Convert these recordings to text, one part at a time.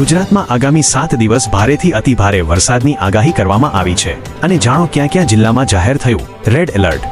ગુજરાતમાં આગામી 7 દિવસ ભારેથી અતિ ભારે વરસાદની આગાહી કરવામાં આવી છે અને જાણો ક્યાં ક્યાં જિલ્લામાં જાહેર થયું રેડ એલર્ટ।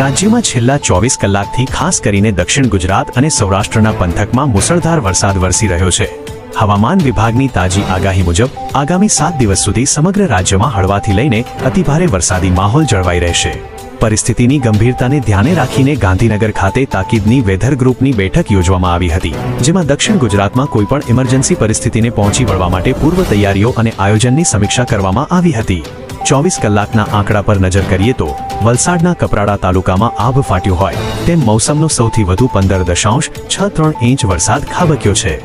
રાજ્યમાં છેલ્લા 24 કલાકથી ખાસ કરીને દક્ષિણ ગુજરાત અને સૌરાષ્ટ્રના પંથકમાં મુસળધાર વરસાદ વરસી રહ્યો છે। હવામાન વિભાગની તાજી આગાહી મુજબ આગામી 7 દિવસ સુધી સમગ્ર રાજ્યમાં હળવાથી લઈને અતિભારે વરસાદી માહોલ જળવાઈ રહેશે। પરિસ્થિતિની ગંભીરતાને ધ્યાને રાખીને ગાંધીનગર ખાતે તાકીદની વેધર ગ્રુપની બેઠક યોજવામાં આવી હતી, જેમાં દક્ષિણ ગુજરાતમાં કોઈપણ ઇમરજન્સી પરિસ્થિતિને પહોંચી વળવા માટે પૂર્વ તૈયારીઓ અને આયોજનની સમીક્ષા કરવામાં આવી હતી। 24 કલાકના આંકડા પર નજર કરીએ તો વલસાડના કપરાડા તાલુકામાં આભ ફાટ્યું હોય તેમ મોસમનો સૌથી વધુ 15.63 ઇંચ વરસાદ ખાબક્યો છે।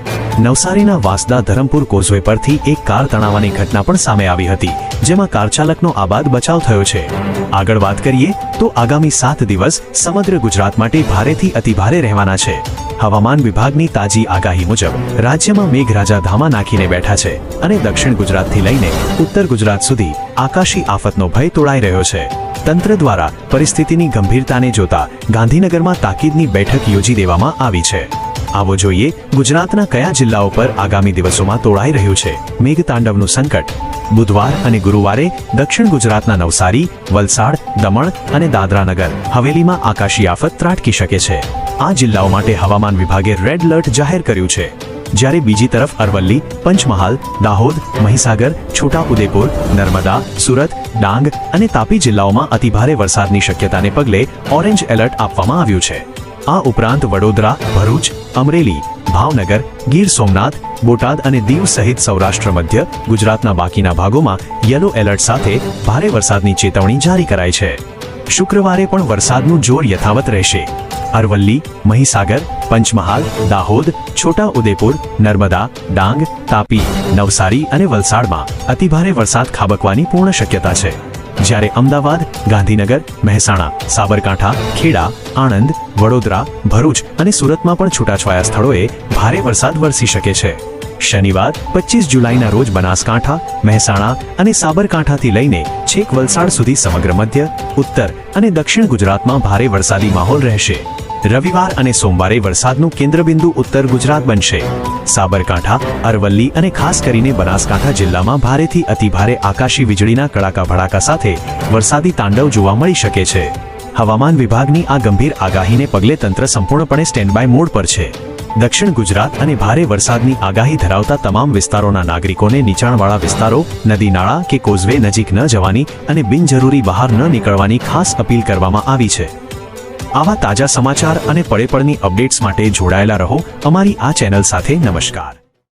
નવસારીના વાસદા ધરમપુર કોઝવે પરથી એક કાર તણાવવાની ઘટના પણ સામે આવી હતી, જેમાં કાર ચાલકનો આબાદ બચાવ થયો છે। આગળ વાત કરીએ તો આગામી 7 દિવસ સમગ્ર ગુજરાત માટે ભારેથી અતિભારે રહેવાના છે। હવામાન વિભાગની તાજી આગાહી મુજબ રાજ્યમાં મેઘરાજા ધામા નાખીને બેઠા છે અને દક્ષિણ ગુજરાતથી લઈને ઉત્તર ગુજરાત સુધી આકાશી આફતનો ભય તોળાઈ રહ્યો છે। તંત્ર દ્વારા પરિસ્થિતિની ગંભીરતાને જોતા ગાંધીનગરમાં તાકીદની બેઠક યોજી દેવામાં આવી છે। આવો જોઈએ ગુજરાતના કયા જિલ્લાઓ પર આગામી દિવસોમાં તોળાઈ રહ્યું છે મેઘતાંડવનું સંકટ। બુધવાર અને ગુરુવારે દક્ષિણ ગુજરાતના નવસારી, વલસાડ, દમણ અને દાદરાનગર હવેલીમાં આકાશી આફત ત્રાટકી શકે છે। આ જિલ્લાઓ માટે હવામાન વિભાગે રેડ એલર્ટ જાહેર કર્યું છે, જ્યારે બીજી તરફ અરવલ્લી, પંચમહાલ, દાહોદ, મહીસાગર, છોટાઉદેપુર, નર્મદા, સુરત, ડાંગ અને તાપી જિલ્લાઓમાં અતિભારે વરસાદની શક્યતાને પગલે ઓરેન્જ એલર્ટ આપવામાં આવ્યું છે। આ ઉપરાંત વડોદરા, ભરૂચ, અમરેલી, ભાવનગર, ગીર સોમનાથ, બોટાદ અને દીવ સહિત સૌરાષ્ટ્ર મધ્ય ગુજરાતના બાકીના ભાગોમાં યલો એલર્ટ સાથે ભારે વરસાદની ચેતવણી જારી કરાઈ છે। શુક્રવારે પણ વરસાદનું જોર યથાવત રહેશે। અરવલ્લી, મહીસાગર, પંચમહાલ, દાહોદ, છોટાઉદેપુર, નર્મદા, ડાંગ, તાપી, નવસારી અને વલસાડમાં અતિભારે વરસાદ ખાબકવાની પૂર્ણ શક્યતા છે, જ્યારે અમદાવાદ, ગાંધીનગર, મહેસાણા, સાબરકાંઠા, ખેડા, આણંદ, વડોદરા, ભરૂચ અને સુરતમાં પણ છૂટાછવાયા સ્થળોએ ભારે વરસાદ વરસી શકે છે। શનિવાર 25 જુલાઈના રોજ બનાસકાંઠા, મહેસાણા અને સાબરકાંઠાથી લઈને છેક વલસાડ સુધી સમગ્ર મધ્ય, ઉત્તર અને દક્ષિણ ગુજરાતમાં ભારે વરસાદી માહોલ રહેશે। રવિવાર અને સોમવારે વરસાદનું કેન્દ્રબિંદુ ઉત્તર ગુજરાત બનશે। સાબરકાંઠા, અરવલ્લી અને ખાસ કરીને બનાસકાંઠા જિલ્લામાં ભારેથી અતિભારે આકાશી વીજળીના કડાકા ભડાકા સાથે વરસાદી તાંડવ જોવા મળી શકે છે। હવામાન વિભાગની આ ગંભીર આગાહીને પગલે તંત્ર સંપૂર્ણપણે સ્ટેન્ડબાય મોડ પર છે। દક્ષિણ ગુજરાત અને ભારે વરસાદની આગાહી ધરાવતા તમામ વિસ્તારોના નાગરિકોને નીચાણવાળા વિસ્તારો, નદી નાળા કે કોઝવે નજીક ન જવાની અને બિનજરૂરી બહાર ન નીકળવાની ખાસ અપીલ કરવામાં આવી છે। આવા તાજા સમાચાર અને પળેપળની અપડેટ્સ માટે જોડાયેલા રહો અમારી આ ચેનલ સાથે। નમસ્કાર।